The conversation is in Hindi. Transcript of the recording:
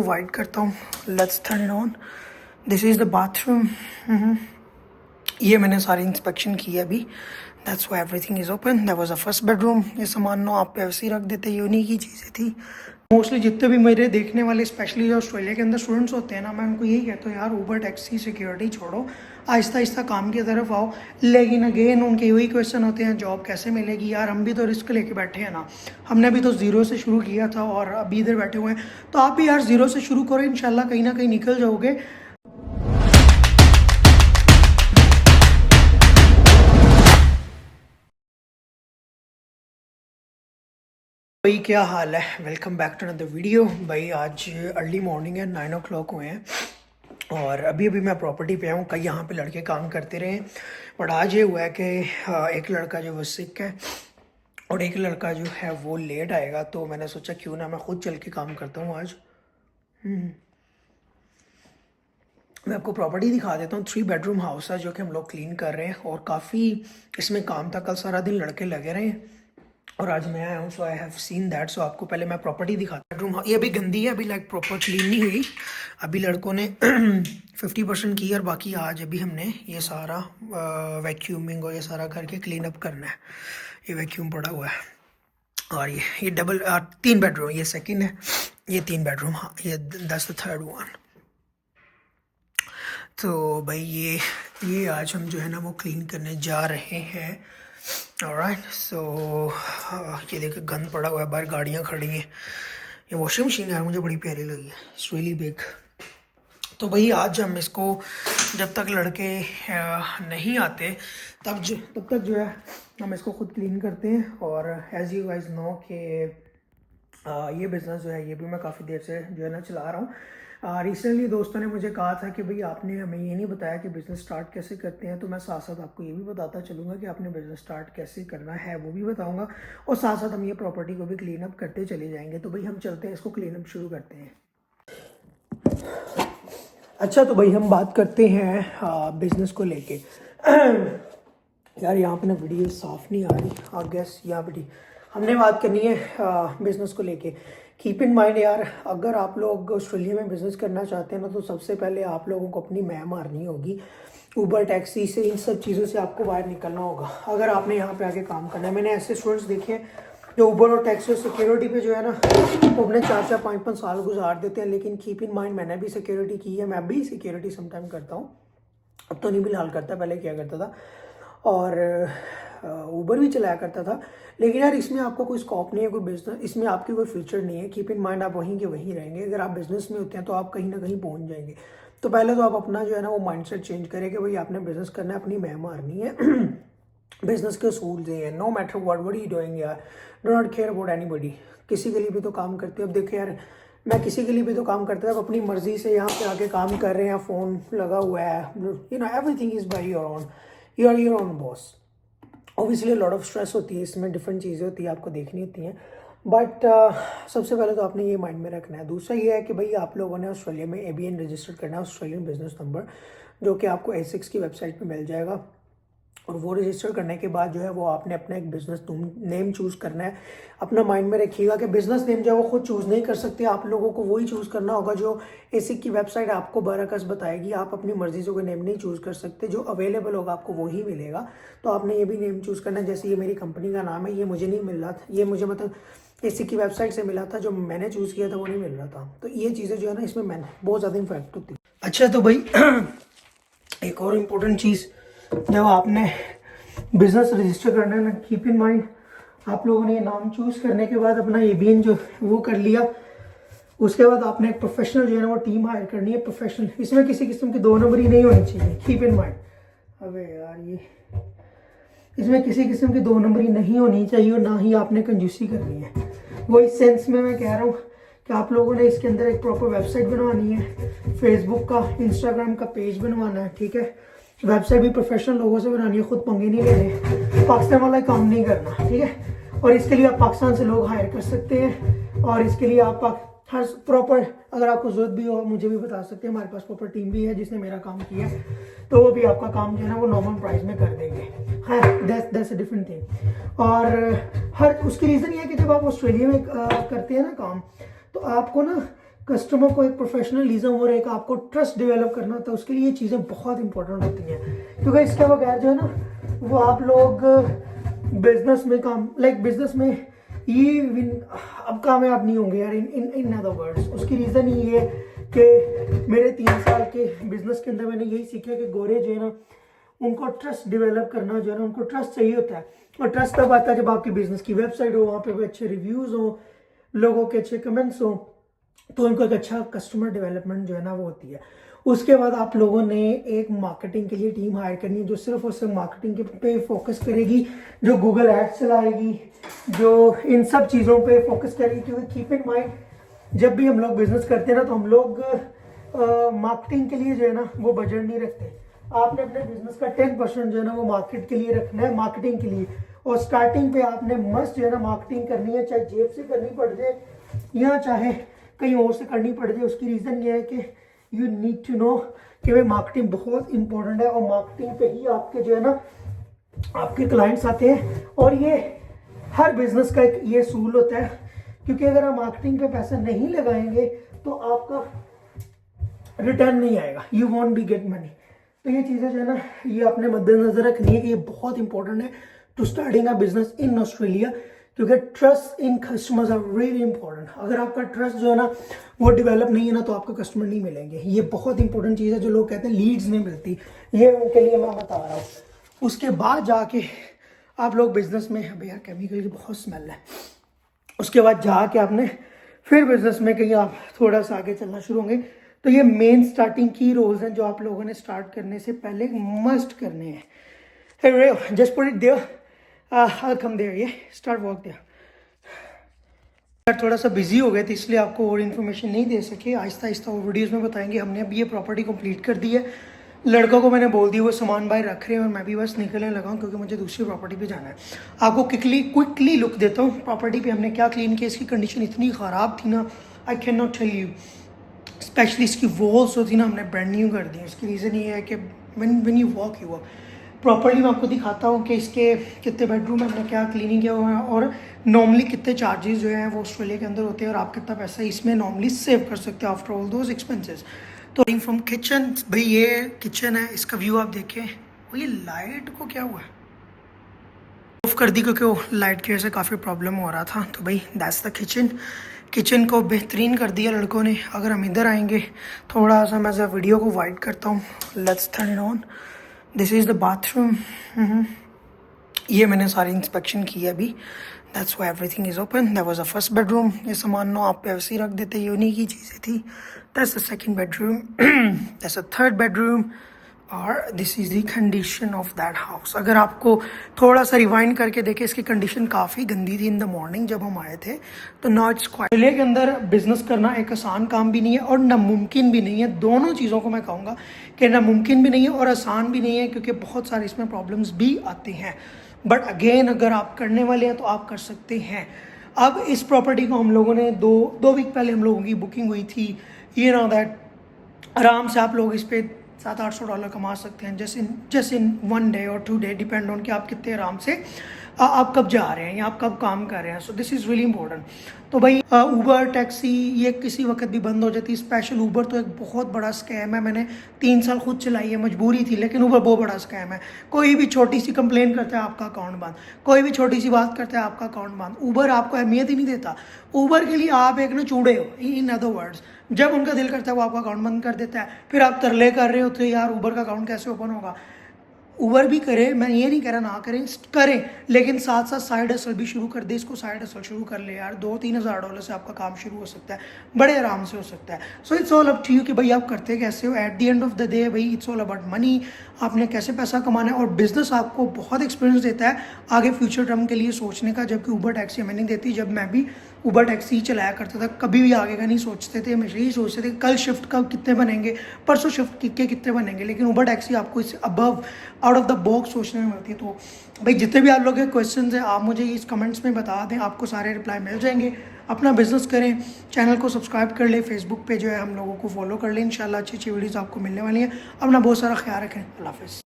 वाइट करता हूँ, let's turn it on. This is the bathroom. ये मैंने सारी इंस्पेक्शन की है अभी, that's why everything is open. That was the first bedroom. ये सामान नो आप पे ऐसे ही रख देते, ये उन्हीं की चीज़ें थी। मोस्टली जितने भी मेरे देखने वाले स्पेशली जो ऑस्ट्रेलिया के अंदर स्टूडेंट्स होते हैं ना, मैं उनको यही कहता हूँ यार ऊबर टैक्सी सिक्योरिटी छोड़ो, आहिस्ता आहिस्ता काम की तरफ आओ। लेकिन अगेन उनके वही क्वेश्चन होते हैं जॉब कैसे मिलेगी। यार हम भी तो रिस्क लेके बैठे हैं ना, हमने भी तो ज़ीरो से शुरू किया था और अभी इधर बैठे हुए हैं। तो आप भी यार ज़ीरो से शुरू करो, इंशाल्लाह कहीं ना कहीं निकल जाओगे। भाई क्या हाल है, welcome back to another video. भाई आज अर्ली मॉर्निंग है, 9 o'clock हुए हैं और अभी अभी मैं प्रॉपर्टी पे आऊँ। कई यहाँ पे लड़के काम करते रहे, बट आज ये हुआ है कि एक लड़का जो वो सिक है और एक लड़का जो है वो लेट आएगा। तो मैंने सोचा क्यों ना मैं खुद चल के काम करता हूँ आज। मैं आपको प्रॉपर्टी दिखा देता हूँ। 3 bedroom हाउस है जो कि हम लोग क्लीन कर रहे हैं और काफ़ी इसमें काम था। कल सारा दिन लड़के लगे रहे हैं और आज मैं आया हूँ, सो आई हैव सीन दैट। सो आपको पहले मैं प्रॉपर्टी दिखाता हूँ। बेडरूम ये अभी गंदी है, अभी लाइक प्रॉपर क्लीन नहीं हुई। अभी लड़कों ने 50% की और बाकी आज अभी हमने ये सारा वैक्यूमिंग और ये सारा करके क्लीन अप करना है। ये वैक्यूम पड़ा हुआ है और ये डबल 3 bedroom, ये सेकंड है, ये 3 bedroom, हाँ ये दैट्स द थर्ड वन। तो भाई ये आज हम जो है ना वो क्लीन करने जा रहे हैं। ऑलराइट, सो ये देखो गंद पड़ा हुआ है, बाहर गाड़ियाँ खड़ी हैं। ये वॉशिंग मशीन है, मुझे बड़ी प्यारी लगी है, इट्स रियली बिग। तो भाई आज हम इसको जब तक लड़के नहीं आते तब तक जो है हम इसको खुद क्लीन करते हैं। और एज यू गाइस नो कि ये बिज़नेस जो है ये भी मैं काफ़ी देर से जो है ना चला रहा हूँ। रिसेंटली दोस्तों ने मुझे कहा था कि भाई आपने हमें ये नहीं बताया कि बिज़नेस स्टार्ट कैसे करते हैं, तो मैं साथ साथ आपको ये भी बताता चलूँगा कि आपने बिज़नेस स्टार्ट कैसे करना है वो भी बताऊँगा और साथ साथ हम ये प्रॉपर्टी को भी क्लीन अप करते चले जाएंगे। तो भाई हम चलते हैं, इसको क्लीन अप शुरू करते हैं। अच्छा तो भाई हम बात करते हैं बिज़नेस को लेके। यार यहाँ पे ना वीडियो साफ़ नहीं आ रही, आई गेस यहाँ पे हमने बात करनी है बिज़नेस को लेके। कीप इन माइंड यार, अगर आप लोग ऑस्ट्रेलिया में बिज़नेस करना चाहते हैं ना, तो सबसे पहले आप लोगों को अपनी मैम मारनी होगी। ऊबर टैक्सी से, इन सब चीज़ों से आपको बाहर निकलना होगा अगर आपने यहाँ पे आके काम करना है। मैंने ऐसे स्टूडेंट्स देखे हैं जो ऊबर और टैक्सी और सिक्योरिटी पे जो है ना वो अपने 4-4 5-5 साल गुजार देते हैं। लेकिन कीप इन माइंड मैंने भी सिक्योरिटी की है, मैं भी सिक्योरिटी समटाइम करता हूँ, अब तो नहीं फिलहाल करता, पहले किया करता था और ऊबर भी चलाया करता था। लेकिन यार इसमें आपका कोई स्कोप नहीं है, कोई बिजनेस इसमें आपकी कोई फ्यूचर नहीं है। कीप इन माइंड आप वहीं के वहीं रहेंगे। अगर आप बिजनेस में होते हैं तो आप कहीं ना कहीं पहुंच जाएंगे। तो पहले तो आप अपना जो है ना वो माइंडसेट चेंज करें कि भाई आपने बिजनेस करना है, अपनी मैम मारनी है। बिजनेस के असूल ये हैं, no matter what you doing यार, do not care about anybody. किसी के लिए भी तो काम करते हो। अब देखो यार, मैं किसी के लिए भी तो काम करता था, अपनी मर्जी से यहाँ पे आके काम कर रहे हैं, फ़ोन लगा हुआ है, you know everything is by your own, you are your own boss. Obviously lot of stress होती है इसमें, डिफरेंट चीज़ें होती है आपको देखनी होती हैं, बट सबसे पहले तो आपने ये माइंड में रखना है। दूसरा ये है कि भाई आप लोगों ने ऑस्ट्रेलिया में ABN रजिस्टर करना है, ऑस्ट्रेलियन बिजनेस नंबर, जो कि आपको ASIC की वेबसाइट पे मिल जाएगा। और वो रजिस्टर करने के बाद जो है वो आपने अपना एक बिज़नेस नेम चूज़ करना है। अपना माइंड में रखिएगा कि बिज़नेस नेम जो है वो खुद चूज़ नहीं कर सकते, आप लोगों को वही चूज़ करना होगा जो ASIC की वेबसाइट आपको बरअकस बताएगी। आप अपनी मर्जी से कोई नेम नहीं चूज़ कर सकते, जो अवेलेबल होगा आपको वही मिलेगा। तो आपने ये भी नेम चूज़ करना है। जैसे ये मेरी कंपनी का नाम है, ये मुझे नहीं मिल रहा था, ये मुझे मतलब ASIC की वेबसाइट से मिला था, जो मैंने चूज़ किया था वो नहीं मिल रहा था। तो ये चीज़ें जो है ना इसमें मैंने बहुत ज़्यादा इम्पैक्ट होती है। अच्छा तो भाई एक और इम्पोर्टेंट चीज़, जब आपने बिजनेस रजिस्टर करना है ना, कीप इन माइंड आप लोगों ने नाम चूज करने के बाद अपना ABN जो वो कर लिया, उसके बाद आपने एक प्रोफेशनल जो है ना वो टीम हायर करनी है, प्रोफेशनल। इसमें किसी किस्म की 2 नंबरी नहीं होनी चाहिए, कीप इन माइंड। अबे यार ये इसमें किसी किस्म की 2 नंबरी नहीं होनी चाहिए और ना ही आपने कंजूसी करनी है। वो इस सेंस में मैं कह रहा हूँ कि आप लोगों ने इसके अंदर एक प्रॉपर वेबसाइट बनवानी है, फेसबुक का, इंस्टाग्राम का पेज बनवाना है, ठीक है। वेबसाइट भी प्रोफेशनल लोगों से बनानी है, खुद पंगे नहीं लेने, पाकिस्तान वाला काम नहीं करना, ठीक है। और इसके लिए आप पाकिस्तान से लोग हायर कर सकते हैं और इसके लिए आप हर प्रॉपर, अगर आपको जरूरत भी हो मुझे भी बता सकते हैं, हमारे पास प्रॉपर टीम भी है जिसने मेरा काम किया है, तो वो भी आपका काम जो है ना वो नॉर्मल प्राइस में कर देंगे। हाँ, दैट्स अ डिफरेंट थिंग। और हर उसकी रीज़न ये है कि जब आप ऑस्ट्रेलिया में करते हैं ना काम, तो आपको ना कस्टमर को एक प्रोफेशनलिज्म और एक आपको ट्रस्ट डेवलप करना होता है, उसके लिए ये चीज़ें बहुत इंपॉर्टेंट होती हैं, क्योंकि इसके बगैर जो है ना वो आप लोग बिजनेस में बिजनेस में ये अब कामयाब नहीं होंगे यार। इन अदर वर्ड्स उसकी रीज़न ये है कि मेरे 3 साल के बिजनेस के अंदर मैंने यही सीखा कि गोरे जो है ना उनको ट्रस्ट डेवलप करना जो है ना, उनको ट्रस्ट चाहिए होता है। और ट्रस्ट तब आता है जब आपकी बिजनेस की वेबसाइट हो, वहाँ पे अच्छे रिव्यूज़ हो, लोगों के अच्छे कमेंट्स हो, तो उनको एक अच्छा कस्टमर डेवलपमेंट जो है ना वो होती है। उसके बाद आप लोगों ने एक मार्केटिंग के लिए टीम हायर करनी है जो सिर्फ और सिर्फ मार्केटिंग पे फोकस करेगी, जो गूगल एड्स चलाएगी, जो इन सब चीज़ों पे फोकस करेगी। क्योंकि कीप इन माइंड जब भी हम लोग बिजनेस करते हैं ना तो हम लोग मार्केटिंग के लिए जो है ना वो बजट नहीं रखते। आपने अपने बिजनेस का 10% जो है ना वो मार्केट के लिए रखना है, मार्केटिंग के लिए। और स्टार्टिंग पे आपने मस्ट जो है ना मार्केटिंग करनी है, चाहे जेब से करनी पड़ जाए या चाहे कहीं और से करनी पड़ जाए। उसकी रीज़न ये है कि यू नीड टू नो कि भाई मार्केटिंग बहुत इंपॉर्टेंट है, और मार्केटिंग पे ही आपके जो है ना आपके क्लाइंट्स आते हैं। और ये हर बिजनेस का एक ये असूल होता है, क्योंकि अगर आप मार्केटिंग पे पैसा नहीं लगाएंगे तो आपका रिटर्न नहीं आएगा, you won't be get money. तो ये चीज़ें जो है ना ये अपने मद्देनजर रखनी है कि ये बहुत इंपॉर्टेंट है to starting a business in Australia, क्योंकि trust in customers are really important. अगर आपका ट्रस्ट जो है ना वो डेवलप नहीं है ना तो आपको कस्टमर नहीं मिलेंगे। ये बहुत इंपॉर्टेंट चीज़ है। जो लोग कहते हैं लीड्स नहीं मिलती, ये उनके लिए मैं बता रहा हूँ। उसके बाद जाके आप लोग बिजनेस में, अब यार केमिकल की बहुत स्मेल है, उसके बाद जाके आपने फिर बिजनेस में कहीं आप थोड़ा सा आगे चलना शुरू होंगे। तो ये मेन स्टार्टिंग की रोल्स हैं जो आप लोगों ने स्टार्ट करने से पहले मस्ट करने हैं। Hey, just put it there. I'll come there. Yeah, start work there. यार थोड़ा सा बिजी हो गए थे इसलिए आपको और इन्फॉर्मेशन नहीं दे सके। आहिस्ता आहिस्ता वो वीडियोस में बताएंगे। हमने अभी ये प्रॉपर्टी कंप्लीट कर दी है। लड़कों को मैंने बोल दिया वो सामान बाहर रख रहे हैं और मैं भी बस निकलने लगा हूँ क्योंकि मुझे दूसरी प्रॉपर्टी पे जाना है। आपको क्विकली लुक देता हूँ प्रॉपर्टी पे हमने क्या क्लीन किया। इसकी कंडीशन इतनी ख़राब थी ना, I can not tell you. Specially इसकी वॉल्स जो थी ना हमने ब्रांड न्यू कर दी। इसकी रीज़न ये है कि व्हेन यू वॉक प्रॉपर्ली मैं आपको दिखाता हूँ कि इसके कितने बेडरूम है, हमने क्या क्लीनिंग किया हुआ है और नॉर्मली कितने चार्जेस जो हैं वो ऑस्ट्रेलिया के अंदर होते हैं और आप कितना पैसा इसमें नॉर्मली सेव कर सकते हो आफ्टर ऑल दोज एक्सपेंसेस। तो फ्रॉम किचन, भाई ये किचन है, इसका व्यू आप देखें। ये लाइट को क्या हुआ है, ऑफ कर दी क्योंकि वो लाइट की वजह से काफ़ी प्रॉब्लम हो रहा था। तो भाई दैट्स द किचन को बेहतरीन कर दिया लड़कों ने। अगर हम इधर आएंगे थोड़ा सा, मैं वीडियो को वाइड करता हूँ, let's turn it on. This is the bathroom. ये मैंने सारी इंस्पेक्शन की है अभी। That's why everything is open. That was a first bedroom. ये सामान नो आप ऐसे ही रख देते, ये उन्हीं की चीज़ें थी। That's the second bedroom. That's a third bedroom. और this is the condition of that house. अगर आपको थोड़ा सा रिवाइंड करके देखें, इसकी कंडीशन काफ़ी गंदी थी इन द मॉर्निंग जब हम आए थे। तो नॉट इट्स क्वाइट। ऑस्ट्रेलिया के अंदर बिजनेस करना एक आसान काम भी नहीं है और नामुमकिन भी नहीं है। दोनों चीज़ों को मैं कहूँगा कि नामुमकिन भी नहीं है और आसान भी नहीं है, क्योंकि बहुत सारे इसमें प्रॉब्लम्स भी आते हैं। बट अगेन अगर आप करने वाले हैं तो आप कर सकते हैं। अब इस प्रॉपर्टी को हम लोगों ने दो वीक पहले हम लोगों की बुकिंग हुई थी। ये नो दैट आराम से आप लोग इस पर $700-800 कमा सकते हैं जस्ट इन 1 डे और 2 डे, डिपेंड ऑन कि आप कितने आराम से आप कब जा रहे हैं या आप कब काम कर रहे हैं। So this is really important. तो भाई ऊबर टैक्सी ये किसी वक्त भी बंद हो जाती है। स्पेशल ऊबर तो एक बहुत बड़ा स्कैम है। मैंने 3 साल खुद चलाई है, मजबूरी थी, लेकिन ऊबर बहुत बड़ा स्कैम है। कोई भी छोटी सी कंप्लेंट करता है आपका अकाउंट बंद, कोई भी छोटी सी बात करता है आपका अकाउंट बंद। ऊबर आपको अहमियत ही नहीं देता। ऊबर के लिए आप एक ना चूड़े हो, इन अदर वर्ड्स। जब उनका दिल करता है वो आपका अकाउंट बंद कर देता है, फिर आप तरले कर रहे होते हो यार ऊबर का अकाउंट कैसे ओपन होगा। ऊबर भी करे, मैं ये नहीं कह रहा ना करें, लेकिन साथ साथ साइड हसल भी शुरू कर दे। इसको साइड हसल शुरू कर ले यार। $2-3 हज़ार से आपका काम शुरू हो सकता है, बड़े आराम से हो सकता है। So it's all up to you कि भाई आप करते कैसे हो। At the end of the day भाई इट्स ऑल अबाउट मनी। आपने कैसे पैसा कमाना है, और बिजनेस आपको बहुत एक्सपीरियंस देता है आगे फ्यूचर टर्म के लिए सोचने का, जबकि ऊबर टैक्सी हमें नहीं देती। जब मैं भी ऊबर टैक्सी चलाया करता था, कभी भी आगे का नहीं सोचते थे, हमेशा यही सोचते थे कल शिफ्ट का कितने बनेंगे, परसों शिफ्ट के कितने बनेंगे। लेकिन ऊबर टैक्सी आपको इससे above out of the box सोचने में मिलती है। तो भाई जितने भी आप लोग के क्वेश्चंस हैं आप मुझे इस कमेंट्स में बता दें, आपको सारे रिप्लाई मिल जाएंगे। अपना बिजनेस करें, चैनल को सब्सक्राइब कर लें, फेसबुक पे जो है हम लोगों को फॉलो कर लें। इंशाल्लाह अच्छी अच्छी वीडियोज़ आपको मिलने वाली हैं। अपना बहुत सारा ख्याल रखें। अल्लाह हाफ़िज़।